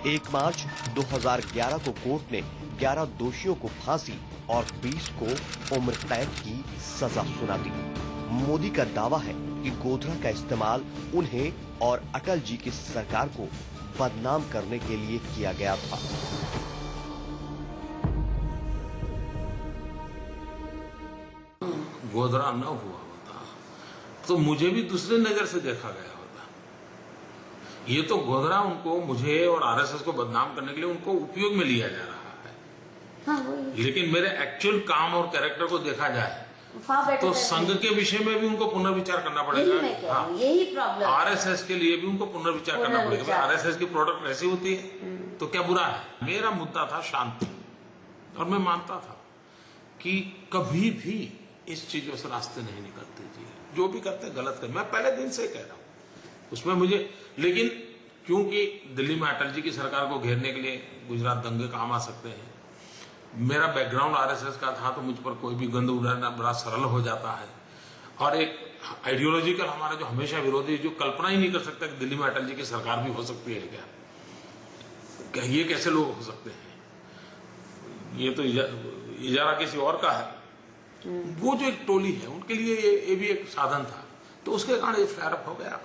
1 मार्च 2011 को कोर्ट ने 11 दोषियों को फांसी और 20 को उम्र कैद की सजा सुना दी। मोदी का दावा है कि गोधरा का इस्तेमाल उन्हें और अटल जी की सरकार को बदनाम करने के लिए किया गया था। गोधरा न हुआ होता तो मुझे भी दूसरे नजर से देखा गया होता। ये तो गोधरा उनको, मुझे और RSS को बदनाम करने के लिए उनको उपयोग में लिया जा रहा है। हाँ, लेकिन मेरे एक्चुअल काम और कैरेक्टर को देखा जाए तो संघ के विषय में भी उनको पुनर्विचार करना पड़ेगा। हाँ, यही प्रॉब्लम, RSS के लिए भी उनको पुनर्विचार करना पड़ेगा। RSS की प्रोडक्ट ऐसी होती है तो क्या बुरा है। मेरा मुद्दा था शांति, और मैं मानता था कि कभी भी इस चीजों से रास्ते नहीं निकलते जी, जो भी करते गलत करते। मैं पहले दिन से कह रहा हूं उसमें मुझे, लेकिन क्योंकि दिल्ली में अटल जी की सरकार को घेरने के लिए गुजरात दंगे काम आ सकते हैं, मेरा बैकग्राउंड RSS का था, तो मुझ पर कोई भी गंद उड़ाना बड़ा सरल हो जाता है। और एक आइडियोलॉजिकल हमारा जो हमेशा विरोधी, जो कल्पना ही नहीं कर सकता कि दिल्ली में अटल जी की सरकार भी हो सकती है, क्या ये कैसे लोग हो सकते हैं, ये तो इजारा किसी और का है। वो जो एक टोली है उनके लिए ये भी एक साधन था, तो उसके कारण ये फ्लेयर अप हो गया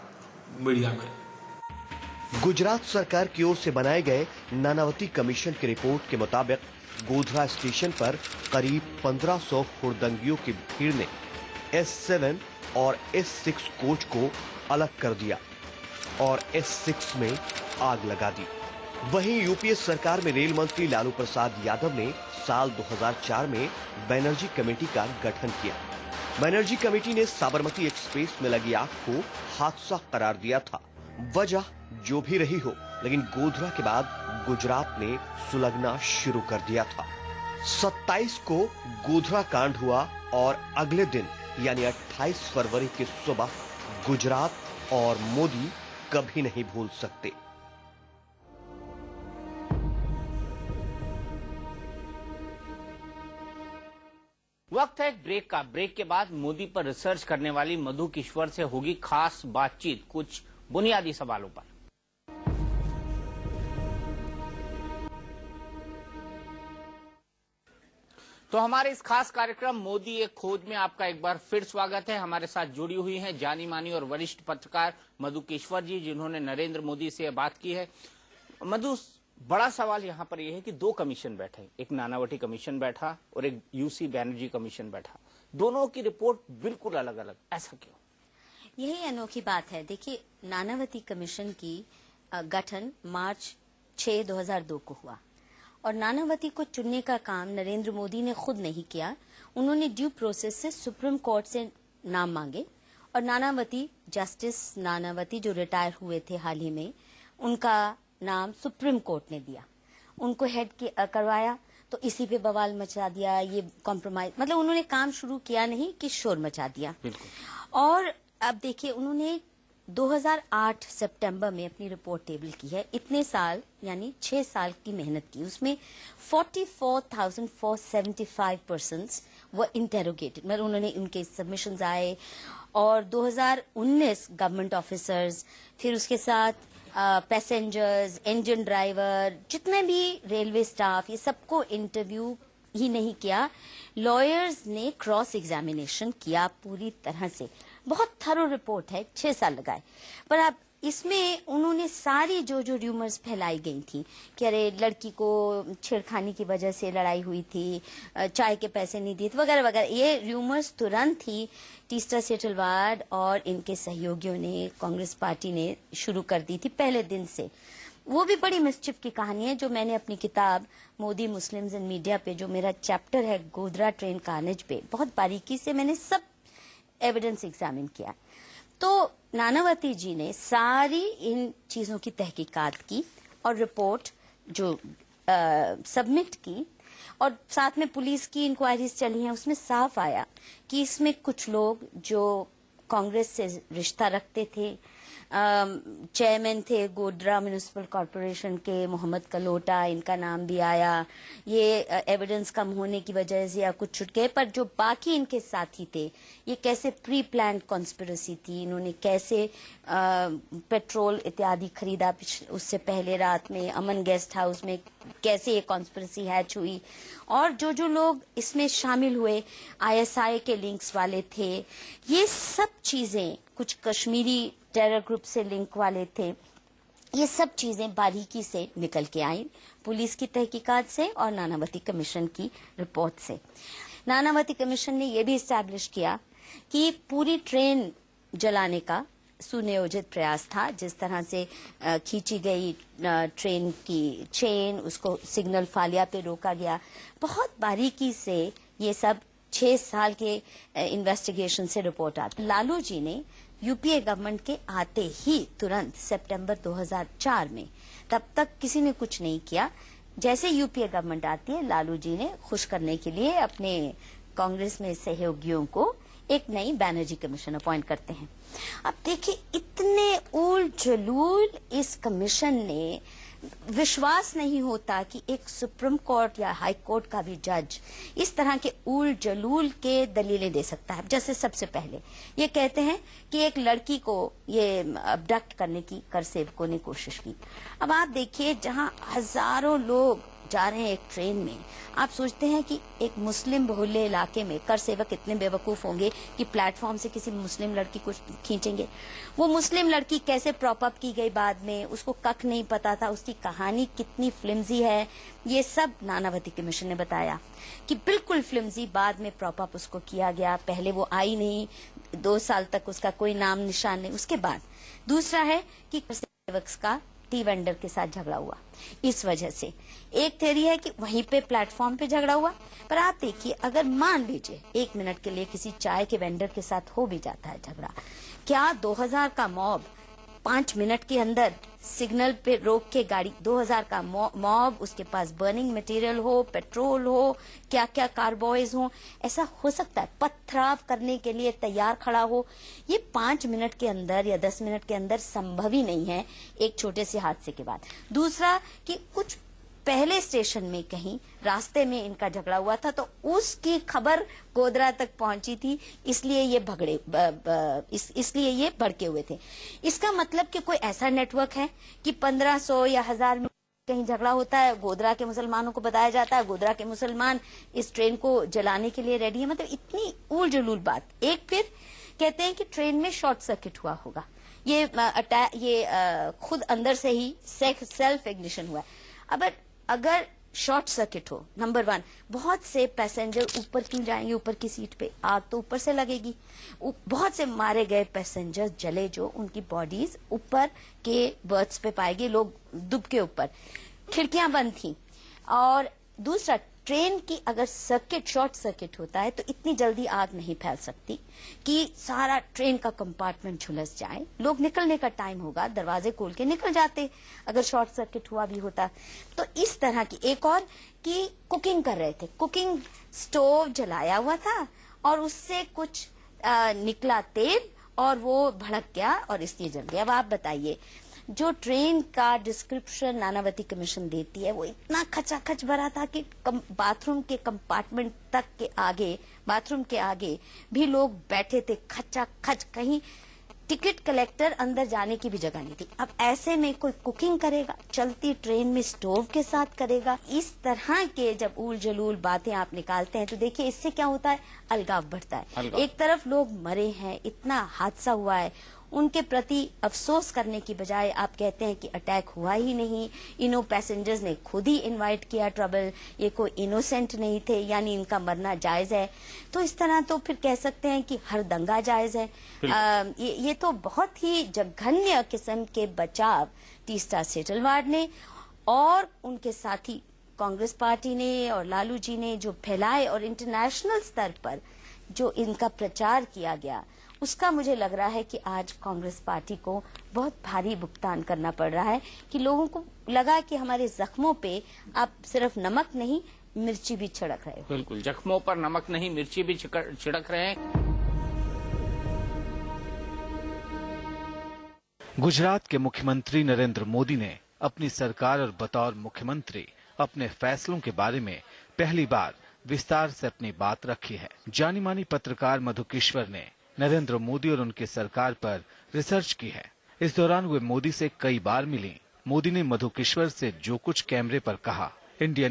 मीडिया में। गुजरात सरकार की ओर से बनाए गए नानावती कमीशन की रिपोर्ट के मुताबिक गोधरा स्टेशन पर करीब 1500 हुड़दंगियों की भीड़ ने S7 और S6 कोच को अलग कर दिया और S6 में आग लगा दी। वहीं यूपीए सरकार में रेल मंत्री लालू प्रसाद यादव ने साल 2004 में बैनर्जी कमेटी का गठन किया। बैनर्जी कमेटी ने साबरमती एक्सप्रेस में लगी आग को हादसा करार दिया था। वजह जो भी रही हो, लेकिन गोधरा के बाद गुजरात ने सुलगना शुरू कर दिया था। 27 को गोधरा कांड हुआ और अगले दिन यानी 28 फरवरी की सुबह गुजरात और मोदी कभी नहीं भूल सकते। वक्त है एक ब्रेक का। ब्रेक के बाद मोदी पर रिसर्च करने वाली मधु किश्वर से होगी खास बातचीत कुछ बुनियादी सवालों पर। तो हमारे इस खास कार्यक्रम मोदी एक खोज में आपका एक बार फिर स्वागत है। हमारे साथ जुड़ी हुई हैं जानी मानी और वरिष्ठ पत्रकार मधुकेश्वर जी, जिन्होंने नरेंद्र मोदी से बात की है। मधु, बड़ा सवाल यहाँ पर यह है कि दो कमीशन बैठे, एक नानावटी कमीशन बैठा और एक यूसी बैनर्जी कमीशन बैठा। दोनों की रिपोर्ट बिल्कुल अलग अलग, ऐसा क्यों? यही अनोखी बात है। देखिए, नानावती कमीशन की गठन मार्च 6, 2002 को हुआ और नानावती को चुनने का काम नरेंद्र मोदी ने खुद नहीं किया। उन्होंने ड्यू प्रोसेस से सुप्रीम कोर्ट से नाम मांगे और नानावती, जस्टिस नानावती जो रिटायर हुए थे हाल ही में, उनका नाम सुप्रीम कोर्ट ने दिया, उनको हेड करवाया। तो इसी पे बवाल मचा दिया, ये कॉम्प्रोमाइज, मतलब उन्होंने काम शुरू किया नहीं कि शोर मचा दिया। और अब देखिए, उन्होंने 2008 सितंबर में अपनी रिपोर्ट टेबल की है। इतने साल यानी 6 साल की मेहनत की, उसमें 44,475 पर्सन्स वर इंटेरोगेटेड, मतलब उन्होंने उनके सबमिशंस आए और 2019 गवर्नमेंट ऑफिसर्स, फिर उसके साथ पैसेंजर्स, इंजन ड्राइवर, जितने भी रेलवे स्टाफ, ये सबको इंटरव्यू ही नहीं किया, लॉयर्स ने क्रॉस एग्जामिनेशन किया पूरी तरह से। बहुत थरो रिपोर्ट है, 6 साल लगाए। पर अब इसमें उन्होंने सारी जो र्यूमर्स फैलाई गई थी कि अरे लड़की को छेड़खानी की वजह से लड़ाई हुई थी, चाय के पैसे नहीं दिए थे, वगैरह वगैरह, ये र्यूमर्स तुरंत ही टीस्टा सेटलवाड और इनके सहयोगियों ने, कांग्रेस पार्टी ने शुरू कर दी थी पहले दिन से। वो भी बड़ी मिसचिफ की कहानी है, जो मैंने अपनी किताब मोदी मुस्लिम्स इन मीडिया पे, जो मेरा चैप्टर है गोधरा ट्रेन कार्नेज पे, बहुत बारीकी से मैंने सब एविडेंस एग्जामिन किया। तो नानावती जी ने सारी इन चीजों की तहकीकात की और रिपोर्ट जो सबमिट की, और साथ में पुलिस की इंक्वायरीज चली हैं, उसमें साफ आया कि इसमें कुछ लोग जो कांग्रेस से रिश्ता रखते थे, चेयरमैन थे गोधरा म्युनिसिपल कॉरपोरेशन के मोहम्मद कलोटा, इनका नाम भी आया। ये एविडेंस कम होने की वजह से या कुछ छुट गए, पर जो बाकी इनके साथी थे, ये कैसे प्री प्लान्ड कॉन्स्पिरेसी थी, इन्होंने कैसे पेट्रोल इत्यादि खरीदा उससे पहले रात में अमन गेस्ट हाउस में, कैसे ये कॉन्स्पिरेसी हैच हुई, और जो जो लोग इसमें शामिल हुए, ISI के लिंक्स वाले थे, ये सब चीजें, कुछ कश्मीरी टेरर ग्रुप से लिंक वाले थे, ये सब चीजें बारीकी से निकल के आई पुलिस की तहकीकात से और नानावती कमीशन की रिपोर्ट से। नानावती कमीशन ने यह भी इस्टेब्लिश किया कि पूरी ट्रेन जलाने का सुनियोजित प्रयास था। जिस तरह से खींची गई ट्रेन की चेन, उसको सिग्नल फालिया पे रोका गया, बहुत बारीकी से ये सब 6 साल के इन्वेस्टिगेशन से रिपोर्ट आती। लालू जी ने यूपीए गवर्नमेंट के आते ही तुरंत सितंबर 2004 में, तब तक किसी ने कुछ नहीं किया। जैसे यूपीए गवर्नमेंट आती है, लालू जी ने खुश करने के लिए अपने कांग्रेस में सहयोगियों को एक नई बैनर्जी कमीशन अपॉइंट करते हैं। अब देखिए, इतने उल जलूल इस कमीशन ने, विश्वास नहीं होता कि एक सुप्रीम कोर्ट या हाई कोर्ट का भी जज इस तरह के उल जलूल के दलीलें दे सकता है। जैसे सबसे पहले ये कहते हैं कि एक लड़की को ये अबडक्ट करने की कर सेवकों ने कोशिश की। अब आप देखिए, जहां हजारों लोग जा रहे हैं एक ट्रेन में, आप सोचते हैं कि एक मुस्लिम बहुल्य इलाके में कर सेवक इतने बेवकूफ होंगे कि प्लेटफॉर्म से किसी मुस्लिम लड़की को खींचेंगे? वो मुस्लिम लड़की कैसे प्रॉप अप की गई बाद में, उसको कख नहीं पता था, उसकी कहानी कितनी फ्लिमजी है, ये सब नानावती कमीशन ने बताया कि बिल्कुल फ्लिमजी, बाद में प्रॉप अप उसको किया गया। पहले वो आई नहीं, 2 साल तक उसका कोई नाम निशान नहीं। उसके बाद दूसरा है कि कर सेवक का टी वेंडर के साथ झगड़ा हुआ। इस वजह से एक थ्योरी है कि वहीं पे प्लेटफॉर्म पे झगड़ा हुआ। पर आप देखिए, अगर मान लीजिए 1 मिनट के लिए किसी चाय के वेंडर के साथ हो भी जाता है झगड़ा, क्या 2000 का मॉब 5 मिनट के अंदर सिग्नल पे रोक के गाड़ी, 2000 का मॉब, उसके पास बर्निंग मटेरियल हो, पेट्रोल हो, क्या क्या कारबॉयज हो, ऐसा हो सकता है? पथराव करने के लिए तैयार खड़ा हो, ये 5 मिनट के अंदर या 10 मिनट के अंदर संभव ही नहीं है एक छोटे से हादसे के बाद। दूसरा कि कुछ पहले स्टेशन में कहीं रास्ते में इनका झगड़ा हुआ था, तो उसकी खबर गोधरा तक पहुंची थी, इसलिए ये इसलिए ये भड़के हुए थे। इसका मतलब कि कोई ऐसा नेटवर्क है कि 1500 या 1000 कहीं झगड़ा होता है, गोधरा के मुसलमानों को बताया जाता है, गोधरा के मुसलमान इस ट्रेन को जलाने के लिए रेडी है। मतलब इतनी उल जलूल बात। एक फिर कहते हैं कि ट्रेन में शॉर्ट सर्किट हुआ होगा, ये खुद अंदर से ही सेल्फ इग्निशन हुआ है। अब अगर शॉर्ट सर्किट हो, नंबर 1, बहुत से पैसेंजर ऊपर क्यों जाएंगे, ऊपर की सीट पे आग तो ऊपर से लगेगी। बहुत से मारे गए पैसेंजर जले, जो उनकी बॉडीज ऊपर के बर्थ्स पे पाएगी, लोग दुब के ऊपर, खिड़कियां बंद थी। और दूसरा, ट्रेन की अगर शॉर्ट सर्किट होता है तो इतनी जल्दी आग नहीं फैल सकती कि सारा ट्रेन का कंपार्टमेंट झुलस जाए। लोग निकलने का टाइम होगा, दरवाजे खोल के निकल जाते अगर शॉर्ट सर्किट हुआ भी होता। तो इस तरह की एक और कि कुकिंग कर रहे थे, कुकिंग स्टोव जलाया हुआ था और उससे कुछ निकला तेल और वो भड़क गया और इसलिए जल गया। अब आप बताइए, जो ट्रेन का डिस्क्रिप्शन नानावती कमीशन देती है वो इतना खचाखच भरा था कि बाथरूम के कंपार्टमेंट तक के आगे, बाथरूम के आगे भी लोग बैठे थे खचाखच, कहीं टिकट कलेक्टर अंदर जाने की भी जगह नहीं थी। अब ऐसे में कोई कुकिंग करेगा, चलती ट्रेन में स्टोव के साथ करेगा? इस तरह के जब उल जलूल बातें आप निकालते हैं तो देखिए इससे क्या होता है, अलगाव बढ़ता है। एक तरफ लोग मरे हैं, इतना हादसा हुआ है, उनके प्रति अफसोस करने की बजाय आप कहते हैं कि अटैक हुआ ही नहीं, इनो पैसेंजर्स ने खुद ही इनवाइट किया ट्रबल, ये कोई इनोसेंट नहीं थे, यानी इनका मरना जायज है। तो इस तरह तो फिर कह सकते हैं कि हर दंगा जायज है। ये तो बहुत ही जघन्य किस्म के बचाव तीस्ता सेटलवाड ने और उनके साथी कांग्रेस पार्टी ने और लालू जी ने जो फैलाए और इंटरनेशनल स्तर पर जो इनका प्रचार किया गया, उसका मुझे लग रहा है कि आज कांग्रेस पार्टी को बहुत भारी भुगतान करना पड़ रहा है कि लोगों को लगा कि हमारे जख्मों पे आप सिर्फ नमक नहीं मिर्ची भी छिड़क रहे हो। बिल्कुल, जख्मों पर नमक नहीं मिर्ची भी छिड़क रहे हैं। गुजरात के मुख्यमंत्री नरेंद्र मोदी ने अपनी सरकार और बतौर मुख्यमंत्री अपने फैसलों के बारे में पहली बार विस्तार से अपनी बात रखी है। जानी मानी पत्रकार मधुकिश्वर ने नरेंद्र मोदी और उनकी सरकार पर रिसर्च की है। इस दौरान वे मोदी से कई बार मिली। मोदी ने मधुकिश्वर से जो कुछ कैमरे पर कहा, इंडिया